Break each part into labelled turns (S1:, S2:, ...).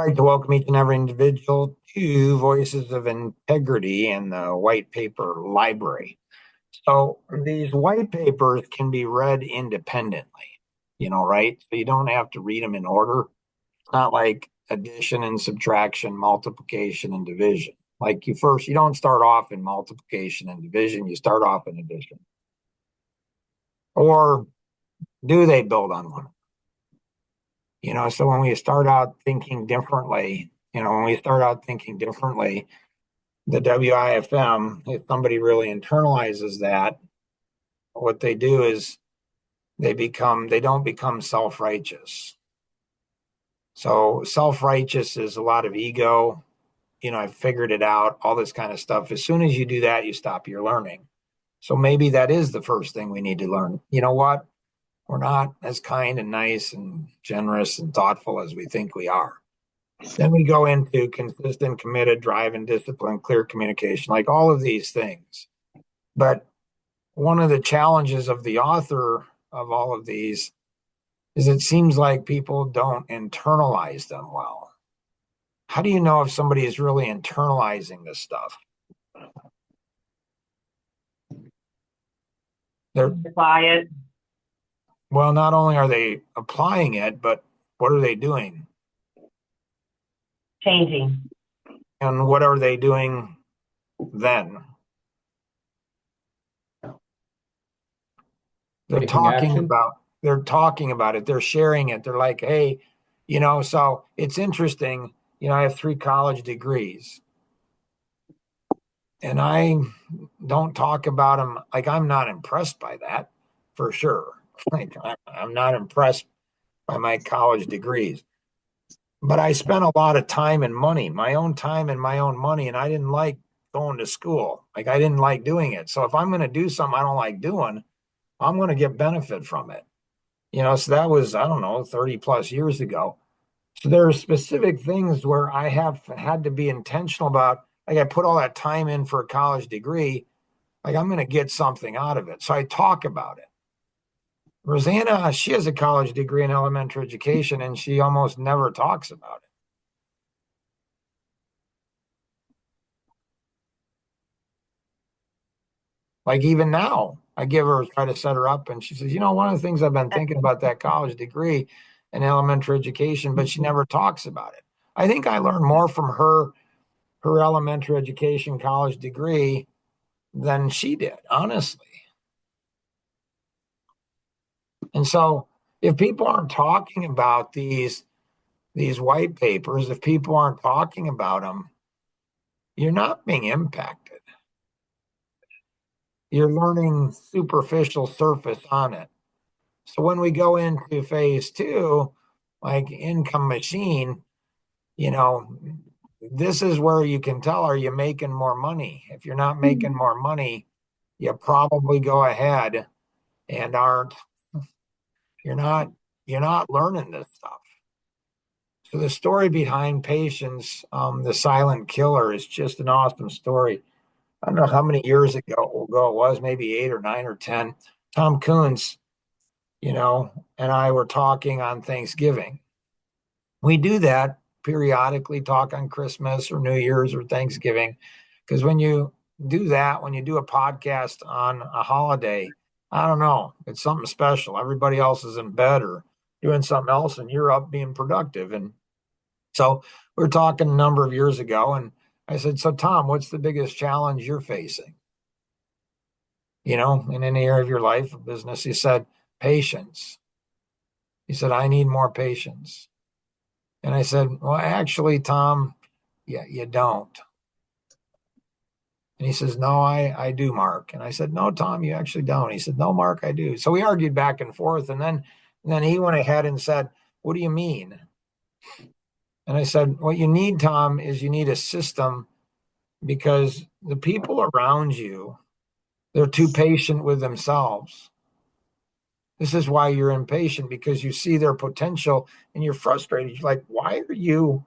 S1: like to welcome each and every individual to Voices of Integrity and the White Paper Library. So these white papers can be read independently, right? So you don't have to read them in order. It's not like addition and subtraction, multiplication and division. Like you don't start off in multiplication and division, you start off in addition. Or do they build on one? So when we start out thinking differently, the WIFM, if somebody really internalizes that, what they do is they don't become self-righteous. So self-righteous is a lot of ego. I've figured it out, all this kind of stuff. As soon as you do that, you stop your learning. So maybe that is the first thing we need to learn. You know what? We're not as kind and nice and generous and thoughtful as we think we are. Then we go into consistent, committed, drive, and discipline, clear communication, like all of these things. But one of the challenges of the author of all of these is it seems like people don't internalize them well. How do you know if somebody is really internalizing this stuff? They're
S2: Apply it.
S1: Well, not only are they applying it, but what are they doing?
S2: Changing.
S1: And what are they doing then? They're
S3: Taking
S1: talking
S3: action.
S1: about it. They're sharing it. They're like, hey, so it's interesting. I have 3 college degrees and I don't talk about them. Like, I'm not impressed by that for sure. Like, I'm not impressed by my college degrees, but I spent a lot of time and money, my own time and my own money. And I didn't like going to school. Like, I didn't like doing it. So if I'm going to do something I don't like doing, I'm going to get benefit from it. So that was, I don't know, 30 plus years ago. So there are specific things where I have had to be intentional about. Like, I put all that time in for a college degree. Like, I'm going to get something out of it. So I talk about it. Rosanna, she has a college degree in elementary education and she almost never talks about it. Like, even now, try to set her up, and she says, one of the things I've been thinking about that college degree in elementary education, but she never talks about it. I think I learned more from her elementary education college degree than she did, honestly. And so if people aren't talking about these white papers, if people aren't talking about them, you're not being impacted. You're learning superficial surface on it. So when we go into phase 2, like income machine, this is where you can tell, are you making more money? If you're not making more money, you probably go ahead and you're not learning this stuff. So the story behind Patience, the silent killer, is just an awesome story. I don't know how many years ago it was, maybe 8 or 9 or 10. Tom Coons, and I were talking on Thanksgiving. We do that periodically, talk on Christmas or New Year's or Thanksgiving, because when you do that, when you do a podcast on a holiday, I don't know, it's something special. Everybody else is in bed or doing something else, and you're up being productive. And so we were talking a number of years ago, and I said, so Tom, what's the biggest challenge you're facing? In any area of your life or business? He said, patience. He said, I need more patience. And I said, well, actually, Tom, yeah, you don't. And he says, no, I do, Mark. And I said, no, Tom, you actually don't. He said, no, Mark, I do. So we argued back and forth. And then he went ahead and said, what do you mean? And I said, what you need, Tom, is you need a system, because the people around you, they're too patient with themselves. This is why you're impatient, because you see their potential and you're frustrated. You're like, why are you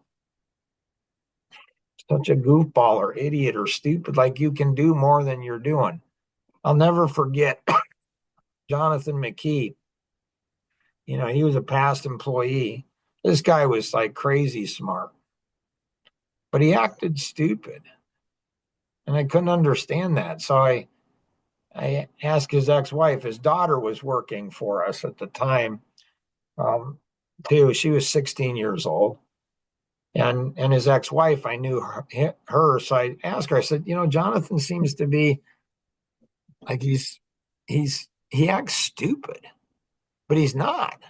S1: such a goofball or idiot or stupid? Like, you can do more than you're doing. I'll never forget Jonathan McKee. He was a past employee. This guy was like crazy smart. but he acted stupid. And I couldn't understand that. So I asked his ex-wife, his daughter was working for us at the time, too. She was 16 years old. And his ex-wife, I knew her. So I asked her, I said, Jonathan seems to be like he acts stupid, but he's not.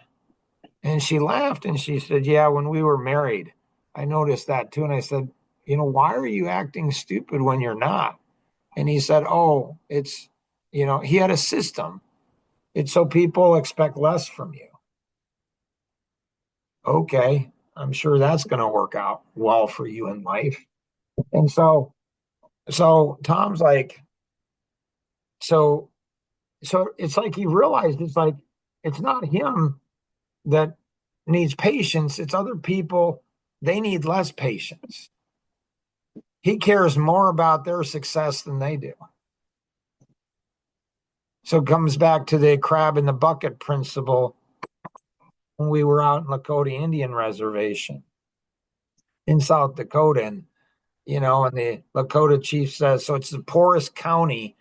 S1: And she laughed and she said, yeah, when we were married, I noticed that too. And I said, why are you acting stupid when you're not? And he said, oh, it's, he had a system. It's so people expect less from you. Okay, I'm sure that's going to work out well for you in life. And so Tom's like, so, so it's like he realized it's not him that needs patience. It's other people. They need less patience. He cares more about their success than they do. So it comes back to the crab in the bucket principle when we were out in Lakota Indian Reservation in South Dakota. And, and the Lakota chief says, so it's the poorest county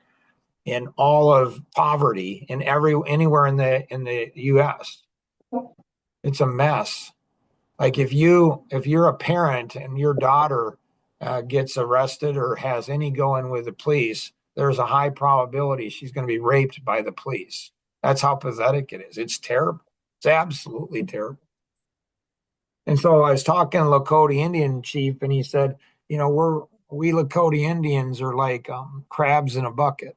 S1: in all of poverty in anywhere in the US. It's a mess. Like if you're a parent and your daughter gets arrested or has any going with the police, there's a high probability she's going to be raped by the police. That's how pathetic it is. It's terrible. It's absolutely terrible. And so I was talking to Lakota Indian chief, and he said, we Lakota Indians are like crabs in a bucket.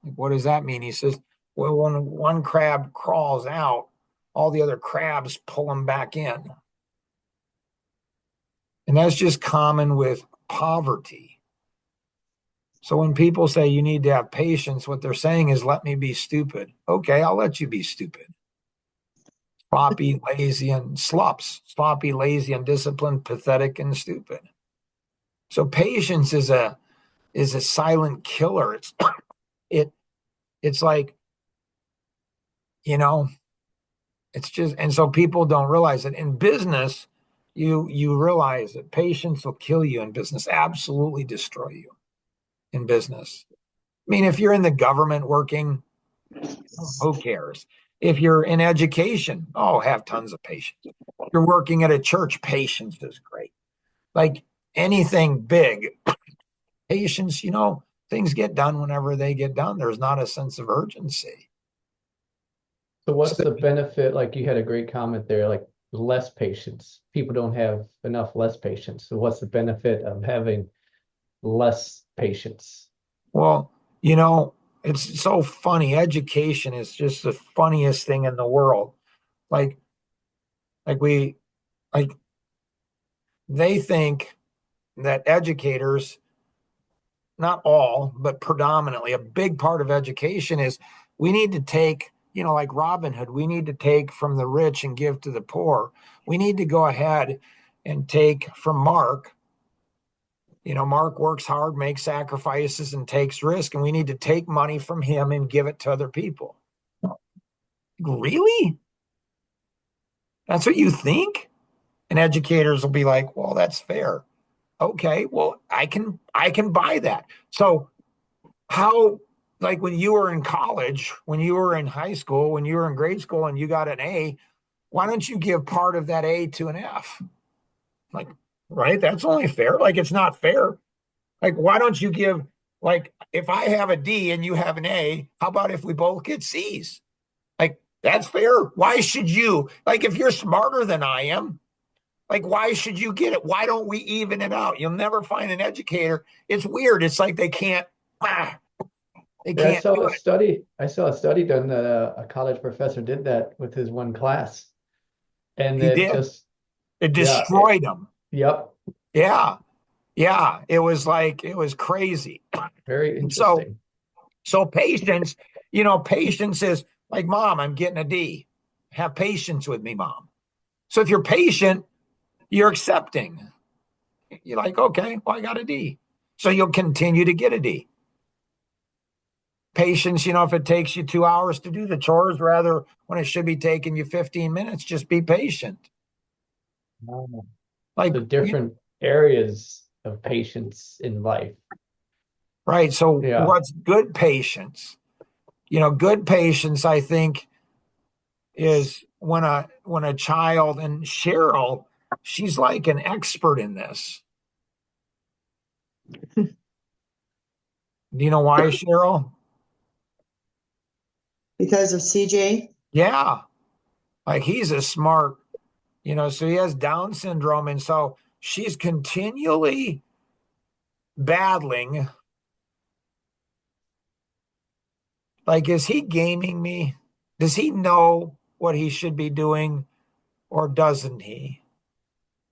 S1: Like, what does that mean? He says, well, when one crab crawls out, all the other crabs pull them back in. And that's just common with poverty. So when people say you need to have patience, what they're saying is, let me be stupid. Okay, I'll let you be stupid. Sloppy, lazy, and sloppy, lazy, undisciplined, pathetic, and stupid. So patience is a silent killer. It's like, it's just, and so people don't realize it. In business, you realize that patience will kill you in business, absolutely destroy you in business. I mean, if you're in the government working, who cares? If you're in education, have tons of patience. If you're working at a church, patience is great. Like anything big, patience, things get done whenever they get done. There's not a sense of urgency.
S2: So what's the benefit? Like you had a great comment there, like less patience. People don't have enough less patience. So what's the benefit of having less patience?
S1: Well, it's so funny. Education is just the funniest thing in the world. Like, like we, like they think that educators, not all, but predominantly, a big part of education is we need to take, like Robin Hood, we need to take from the rich and give to the poor. We need to go ahead and take from Mark. Mark works hard, makes sacrifices, and takes risk, and we need to take money from him and give it to other people. Really? That's what you think? And educators will be like, well, that's fair. Okay, well, I can buy that. So how, like when you were in college, when you were in high school, when you were in grade school and you got an A, why don't you give part of that A to an F? Like, right? That's only fair. Like, it's not fair. Like, why don't you give, like, if I have a D and you have an A, how about if we both get C's? Like, that's fair. Why should you, like, if you're smarter than I am, like, why should you get it? Why don't we even it out? You'll never find an educator. It's weird. It's like they can't
S2: Yeah, I saw
S1: do
S2: a
S1: it.
S2: study. I saw a study done that a college professor did that with his one class, and
S1: He
S2: it
S1: did.
S2: just
S1: It
S2: yeah,
S1: destroyed him.
S2: yep,
S1: Yeah. Yeah. It was like, it was crazy.
S2: very
S1: And so,
S2: interesting.
S1: so patience, patience is like, mom, I'm getting a D. Have patience with me, mom. So if you're patient, you're accepting. You're like, okay, well, I got a D. So you'll continue to get a D. Patience, if it takes you 2 hours to do the chores, rather when it should be taking you 15 minutes, just be patient.
S2: Oh.
S1: Like,
S2: So different areas of patience in life.
S1: Right. So
S2: Yeah.
S1: what's good patience? Good patience, I think, is when a child, and Cheryl, she's like an expert in this. Do you know why, Cheryl?
S3: Because of CJ?
S1: Yeah. Like he's a smart, so he has Down syndrome. And so she's continually battling. Like, is he gaming me? Does he know what he should be doing or doesn't he?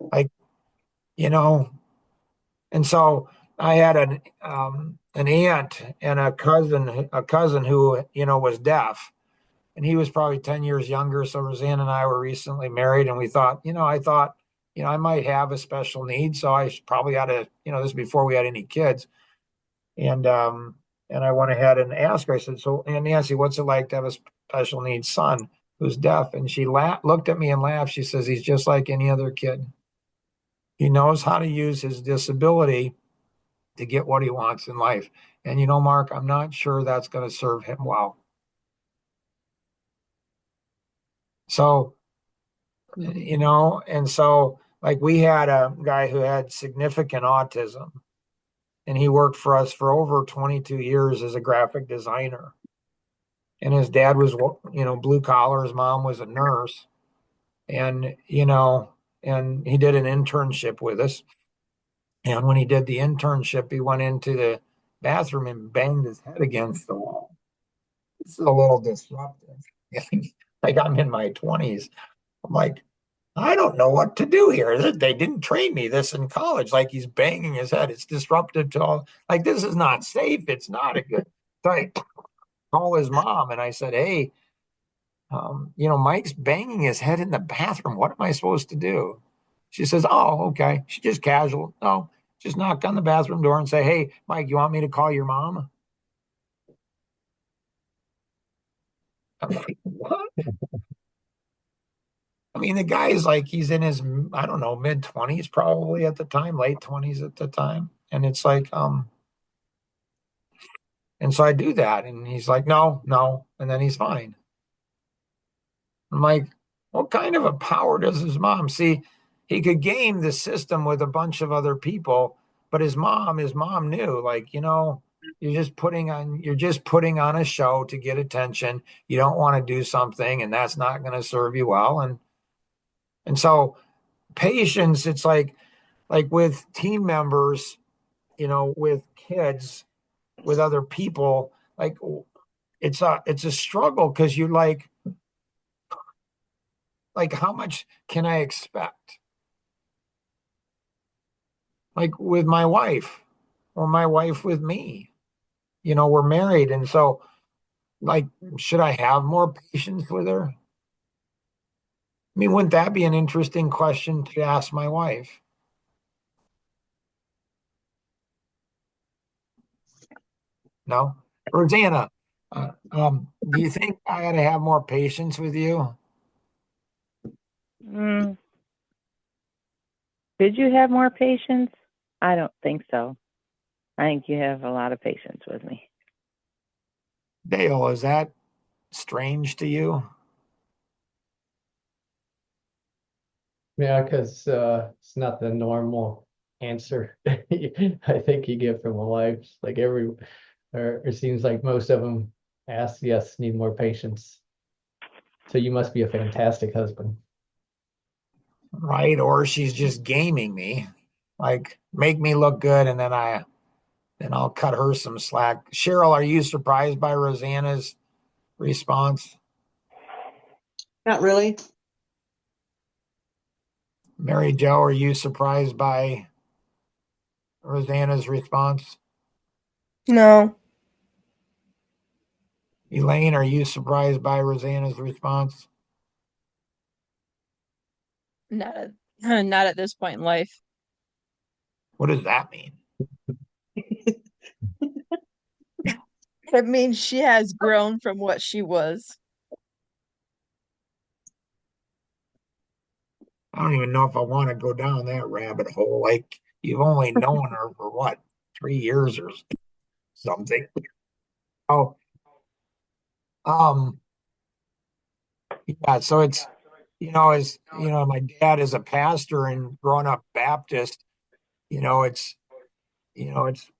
S1: Like, you know, and so I had an aunt and a cousin who, was deaf. And he was probably 10 years younger. So Roseanne and I were recently married, and we thought, I thought, I might have a special need. So I probably ought to, this is before we had any kids. And I went ahead and asked her, I said, so, and Nancy, what's it like to have a special needs son who's deaf? And she looked at me and laughed. She says, he's just like any other kid. He knows how to use his disability to get what he wants in life. And Mark, I'm not sure that's going to serve him well. So, and so like we had a guy who had significant autism, and he worked for us for over 22 years as a graphic designer. And his dad was, blue collar. His mom was a nurse. And, and he did an internship with us. And when he did the internship, he went into the bathroom and banged his head against the wall. This is a little disruptive. Like I'm in my 20s. I'm like, I don't know what to do here. They didn't train me this in college. Like he's banging his head. It's disruptive to all. Like this is not safe. It's not a good. So I call his mom and I said, "Hey, Mike's banging his head in the bathroom. What am I supposed to do?" She says, "Oh, okay." She just casual. No, just knock on the bathroom door and say, "Hey, Mike, you want me to call your mom?" I'm like, what? I mean, the guy is like, he's in his, I don't know, mid 20s probably at the time, late 20s at the time. And it's like, and so I do that. And he's like, no, no. And then he's fine. I'm like, what kind of a power does his mom see? He could game the system with a bunch of other people, but his mom knew, like, you're just putting on a show to get attention. You don't want to do something, and that's not going to serve you well. And so patience, it's like with team members, with kids, with other people, like it's a struggle because you're like how much can I expect? Like with my wife or my wife with me, we're married. And so like, should I have more patience with her? I mean, wouldn't that be an interesting question to ask my wife? No? Rosanna, do you think I ought to have more patience with you?
S4: Mm, did you have more patience? I don't think so. I think you have a lot of patience with me.
S1: Dale, is that strange to you?
S2: Yeah, because it's not the normal answer I think you get from a wife. Like or it seems like most of them ask, yes, need more patience. So you must be a fantastic husband.
S1: Right? Or she's just gaming me, like make me look good, and then I'll cut her some slack. Cheryl, are you surprised by Rosanna's response?
S3: Not really.
S1: Mary Jo, are you surprised by Rosanna's response?
S5: No,
S1: Elaine, are you surprised by Rosanna's response?
S5: not at, not at this point in life.
S1: What does that mean?
S5: It means she has grown from what she was.
S1: I don't even know if I want to go down that rabbit hole. Like you've only known her for what, 3 years or something. Oh, um, yeah. So it's, as my dad is a pastor and growing up Baptist, you know, it's, you know, it's,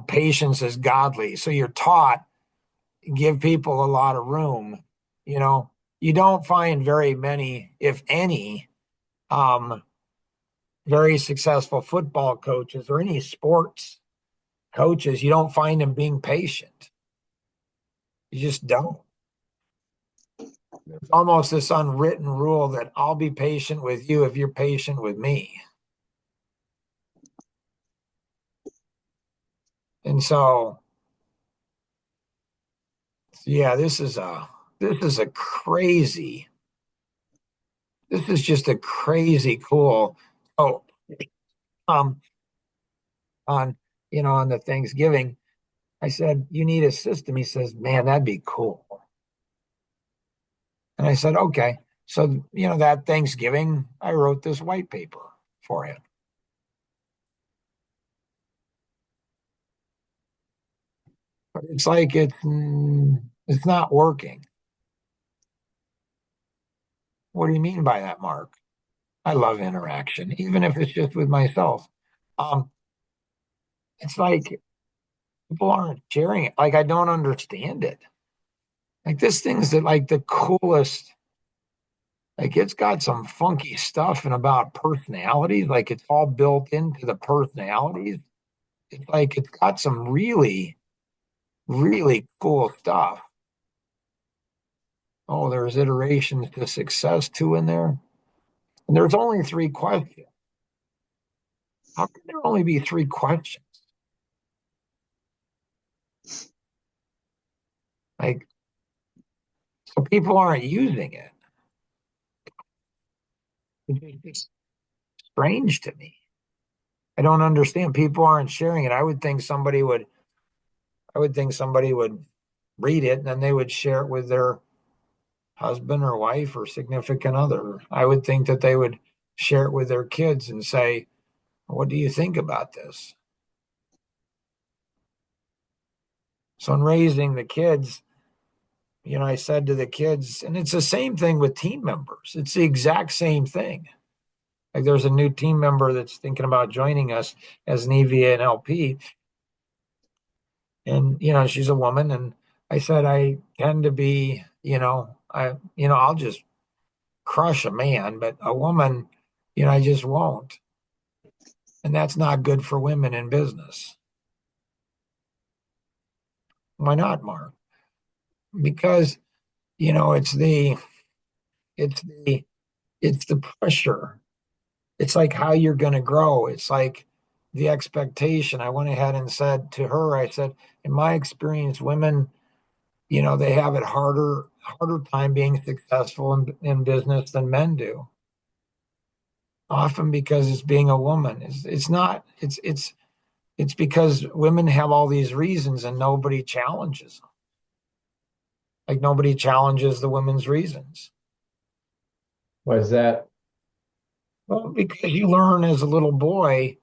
S1: patience is godly. So you're taught give people a lot of room. You know, you don't find very many, if any, um, very successful football coaches or any sports coaches. You don't find them being patient. You just don't. It's almost this unwritten rule that I'll be patient with you if you're patient with me. And so, yeah, this is just a crazy cool. Oh, um, on on the Thanksgiving, I said, "You need a system." He says, "Man, that'd be cool." And I said, "Okay." So, that Thanksgiving, I wrote this white paper for him. But it's like it's not working. What do you mean by that, Mark? I love interaction, even if it's just with myself. Um, it's like people aren't sharing it. Like I don't understand it. Like this thing's like the coolest. Like it's got some funky stuff and about personalities. Like it's all built into the personalities. It's like it's got some really, really cool stuff. Oh, there's iterations to success too in there. And there's only 3 questions. How can there only be 3 questions? Like, so people aren't using it. It's strange to me. I don't understand. People aren't sharing it. I would think somebody would read it and then they would share it with their husband or wife or significant other. I would think that they would share it with their kids and say, "What do you think about this?" So in raising the kids, I said to the kids, and it's the same thing with team members. It's the exact same thing. Like there's a new team member that's thinking about joining us as an EVA and LP. And, she's a woman. And I said, I tend to be, I'll just crush a man, but a woman, I just won't. And that's not good for women in business. Why not, Mark? Because, it's it's the, it's the pressure. It's like how you're going to grow. It's like the expectation. I went ahead and said to her, I said, in my experience, women, they have it harder time being successful in business than men do. Often because it's being a woman. It's not, it's because women have all these reasons and nobody challenges them. Like nobody challenges the women's reasons.
S2: Why is that?
S1: Well, because you learn as a little boy,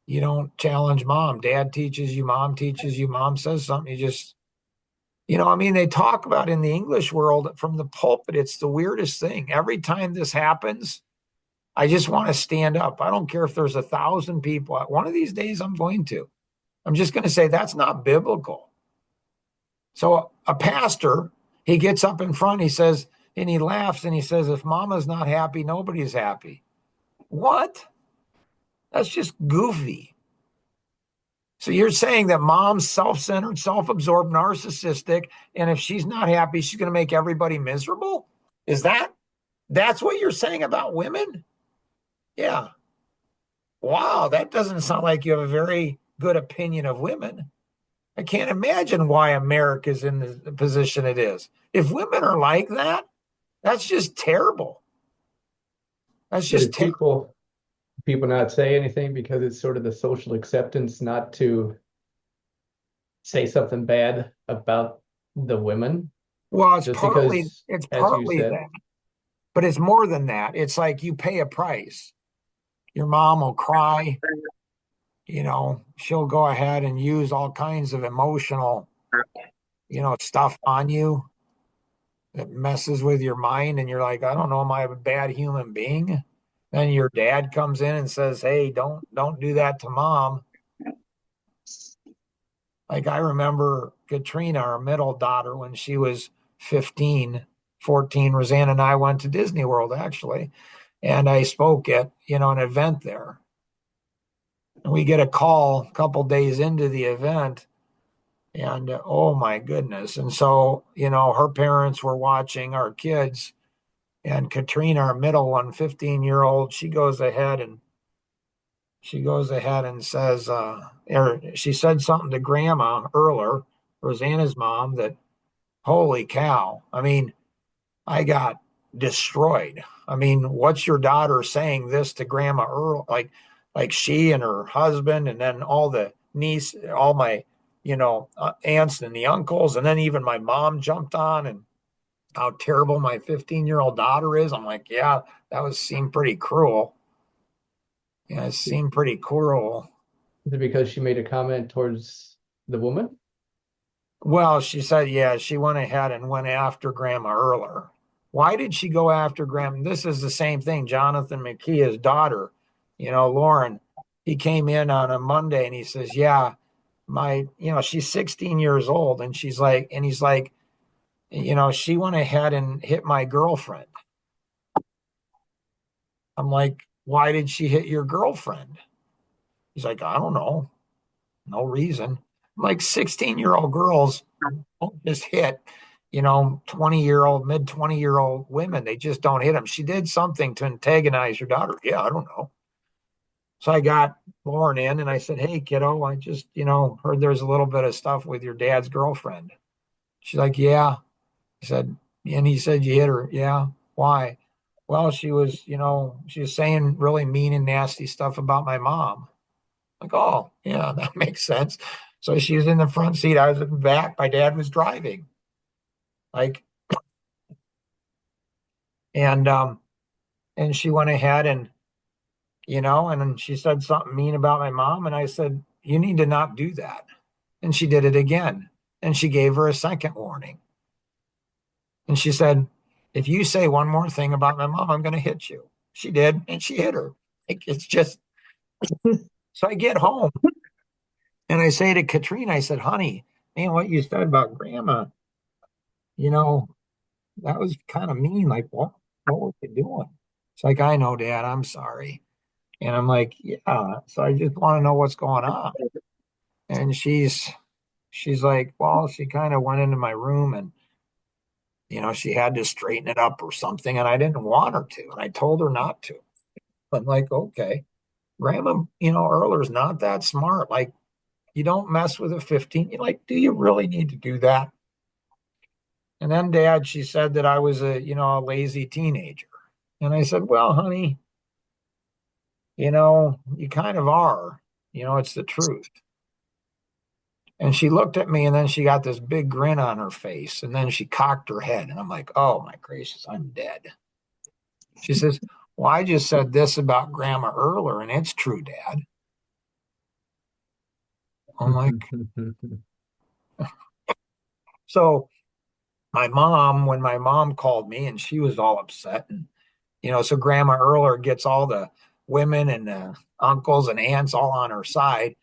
S1: you don't challenge mom. Dad teaches you, mom teaches you, mom says something, you just, I mean, they talk about in the English world from the pulpit, it's the weirdest thing. Every time this happens, I just want to stand up. I don't care if there's 1,000 people. One of these days, I'm going to. I'm just going to say that's not biblical. So a pastor, he gets up in front, he says, and he laughs and he says, if mama's not happy, nobody's happy. What? That's just goofy. So you're saying that mom's self-centered, self-absorbed, narcissistic, and if she's not happy, she's going to make everybody miserable? That's what you're saying about women? Yeah. Wow, that doesn't sound like you have a very good opinion of women. I can't imagine why America's in the position it is. If women are like that, that's just terrible. That's
S2: So
S1: just
S2: do people not say anything because it's sort of the social acceptance not to say something bad about the women?
S1: well, it's
S2: Just
S1: partly
S2: because,
S1: it's
S2: as you
S1: partly
S2: said,
S1: that. But it's more than that. It's like you pay a price. Your mom will cry, she'll go ahead and use all kinds of emotional, stuff on you that messes with your mind. And you're like, I don't know, am I a bad human being? Then your dad comes in and says, hey, don't do that to mom. Like I remember Katrina, our middle daughter, when she was 15, 14, Roseanne and I went to Disney World actually. And I spoke at, an event there. And we get a call a couple days into the event. And oh my goodness. And so, her parents were watching our kids. And Katrina, our middle one, 15-year-old, she goes ahead and says, or she said something to Grandma Erler, Rosanna's mom, that holy cow. I mean, I got destroyed. I mean, what's your daughter saying this to Grandma Earl? Like she and her husband, and then all the niece, all my, aunts and the uncles, and then even my mom jumped on and how terrible my 15-year-old daughter is. I'm like, yeah, seemed pretty cruel. Yeah, it seemed pretty cruel.
S2: Is it because she made a comment towards the woman?
S1: Well, she said, yeah, she went ahead and went after Grandma Erler. Why did she go after Grandma? This is the same thing. Jonathan McKee, his daughter, Lauren, he came in on a Monday and he says, yeah, she's 16 years old. And he's like, she went ahead and hit my girlfriend. I'm like, why did she hit your girlfriend? He's like, I don't know. No reason. I'm like 16-year-old girls don't just hit, 20-year-old, mid 20-year-old women. They just don't hit them. She did something to antagonize your daughter. Yeah, I don't know. So I got Lauren in and I said, hey, kiddo, I just, heard there's a little bit of stuff with your dad's girlfriend. She's like, yeah. He said, and he said, you hit her. Yeah. Why? Well, she was saying really mean and nasty stuff about my mom. Like, oh, yeah, that makes sense. So she was in the front seat. I was in the back. My dad was driving. Like, and she went ahead and, and then she said something mean about my mom. And I said, you need to not do that. And she did it again. And she gave her a second warning. And she said, if you say one more thing about my mom, I'm going to hit you. She did. And she hit her. Like, it's just, so I get home and I say to Katrina, I said, honey, man, what you said about Grandma, that was kind of mean. Like, what was you doing? It's like, I know, Dad, I'm sorry. And I'm like, yeah. So I just want to know what's going on. And she's like, well, she kind of went into my room and, she had to straighten it up or something. And I didn't want her to. And I told her not to. I'm like, okay, Grandma, Erler's not that smart. Like, you don't mess with a 15. You're like, do you really need to do that? And then Dad, she said that I was a lazy teenager. And I said, well, honey, you kind of are, it's the truth. And she looked at me and then she got this big grin on her face and then she cocked her head. And I'm like, oh my gracious, I'm dead. She says, well, I just said this about Grandma Erler and it's true, Dad. I'm like, so when my mom called me and she was all upset and, so Grandma Erler gets all the women and the uncles and aunts all on her side.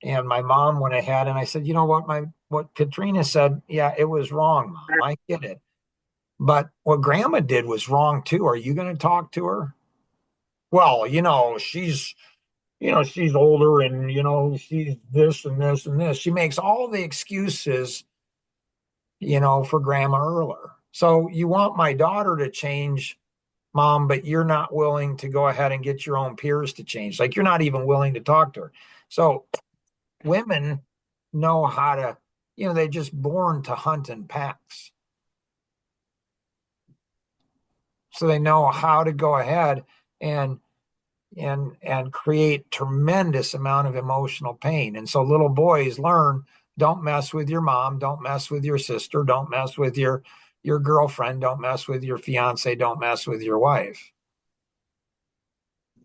S1: And my mom went ahead and I said, you know what Katrina said, yeah, it was wrong, Mom. I get it. But what Grandma did was wrong too. Are you going to talk to her? Well, she's older and, she's this and this and this. She makes all the excuses, for Grandma Erler. So you want my daughter to change, Mom, but you're not willing to go ahead and get your own peers to change. Like you're not even willing to talk to her. So women know how to, they're just born to hunt in packs. So they know how to go ahead and create tremendous amount of emotional pain. And so little boys learn, don't mess with your mom, don't mess with your sister, don't mess with your your girlfriend, don't mess with your fiance, don't mess with your wife.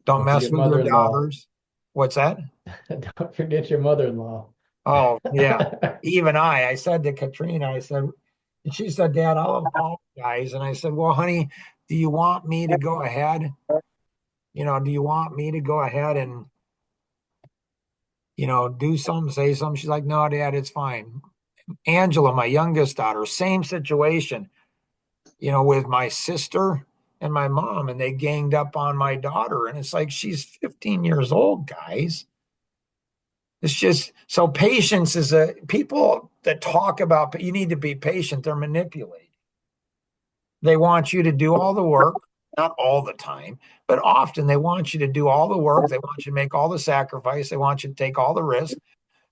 S1: Don't
S2: Don't
S1: mess
S2: forget
S1: with your
S2: mother-in-law.
S1: daughters. What's that?
S2: Don't forget your mother-in-law.
S1: Oh, yeah. Even I said to Katrina, and she said, Dad, I'll apologize. And I said, well, honey, do you want me to go ahead? Do you want me to go ahead and, do something, say something? She's like, no, Dad, it's fine. Angela, my youngest daughter, same situation, with my sister and my mom, and they ganged up on my daughter. And it's like, she's 15 years old, guys. It's just so patience is people that talk about you need to be patient, they're manipulating. They want you to do all the work, not all the time, but often they want you to do all the work. They want you to make all the sacrifice. They want you to take all the risk,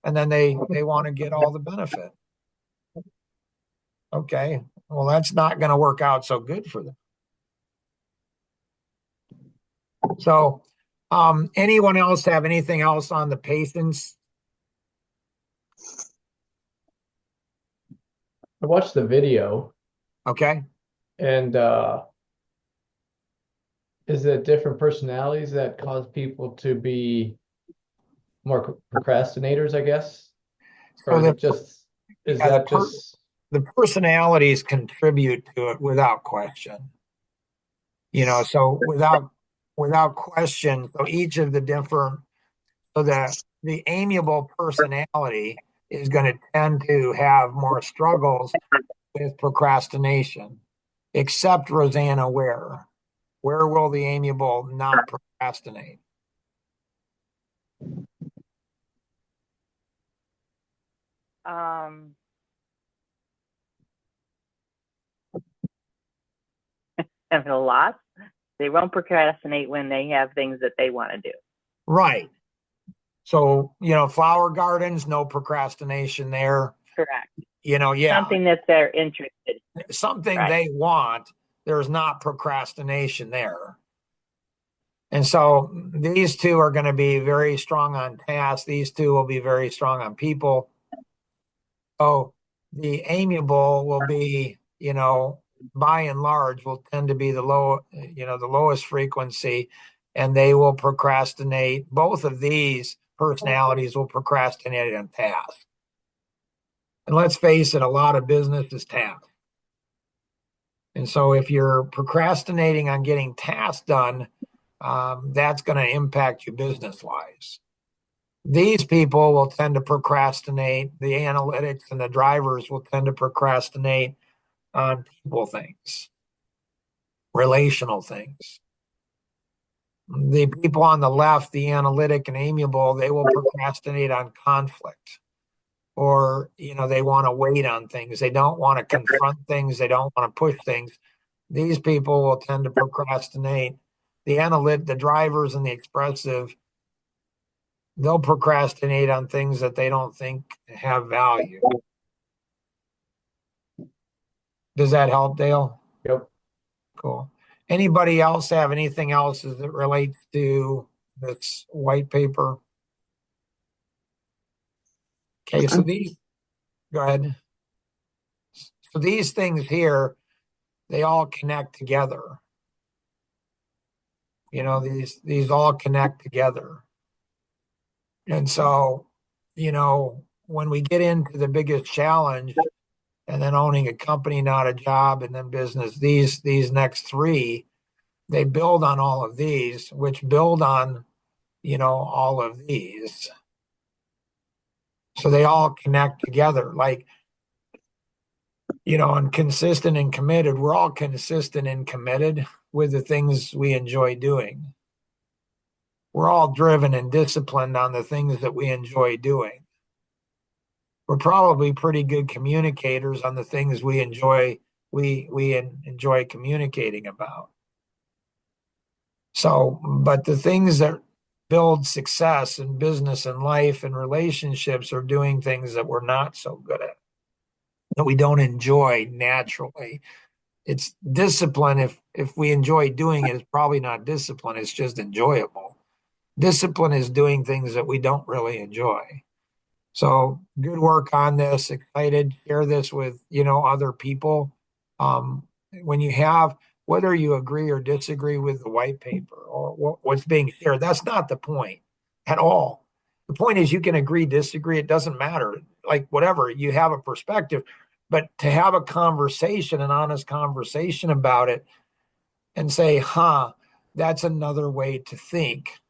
S1: and then they want to get all the benefit. Okay, well, that's not going to work out so good for them. So, anyone else have anything else on the patience?
S2: I watched the video,
S1: Okay.
S2: and is it different personalities that cause people to be more procrastinators, I guess? Or
S1: So
S2: is it just, is
S1: yeah,
S2: that just,
S1: the personalities contribute to it without question. So without question, so each of the different, so the amiable personality is going to tend to have more struggles with procrastination, except Rosanna Ware. Where will the amiable not procrastinate?
S4: Um, and a lot. They won't procrastinate when they have things that they want to do.
S1: Right. So, flower gardens, no procrastination there.
S4: Correct.
S1: Yeah.
S4: Something that they're interested in.
S1: Something
S4: Right.
S1: they want, there's not procrastination there. And so these two are going to be very strong on tasks. These two will be very strong on people. Oh, the amiable will be, by and large, will tend to be the lowest frequency, and they will procrastinate. Both of these personalities will procrastinate on tasks. And let's face it, a lot of business is tasks. And so if you're procrastinating on getting tasks done, that's going to impact you business wise. These people will tend to procrastinate. The analytics and the drivers will tend to procrastinate on people things, relational things. The people on the left, the analytic and amiable, they will procrastinate on conflict, or they want to wait on things. They don't want to confront things. They don't want to push things. These people will tend to procrastinate. The drivers and the expressive, they'll procrastinate on things that they don't think have value. Does that help, Dale?
S2: yep.
S1: Cool. Anybody else have anything else as it relates to this white paper? Okay, so go ahead. So these things here, they all connect together. These all connect together. And so, when we get into the biggest challenge, and then owning a company, not a job, and then business, these next three, they build on all of these, which build on, all of these. So they all connect together. Like, and consistent and committed, we're all consistent and committed with the things we enjoy doing. We're all driven and disciplined on the things that we enjoy doing. We're probably pretty good communicators on the things we enjoy communicating about. So, but the things that build success in business and life and relationships are doing things that we're not so good at, that we don't enjoy naturally. It's discipline. If we enjoy doing it, it's probably not discipline. It's just enjoyable. Discipline is doing things that we don't really enjoy. So good work on this. Excited. Share this with, other people. When you have, whether you agree or disagree with the white paper or what's being shared, that's not the point at all. The point is you can agree, disagree. It doesn't matter. Like whatever, you have a perspective, but to have a conversation, an honest conversation about it and say, that's another way to think.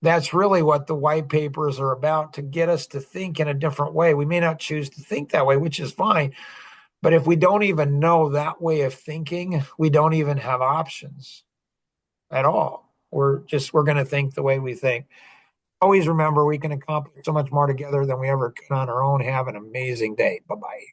S1: That's really what the white papers are about, to get us to think in a different way. We may not choose to think that way, which is fine. But if we don't even know that way of thinking, we don't even have options at all. We're going to think the way we think. Always remember we can accomplish so much more together than we ever could on our own. Have an amazing day. Bye-bye.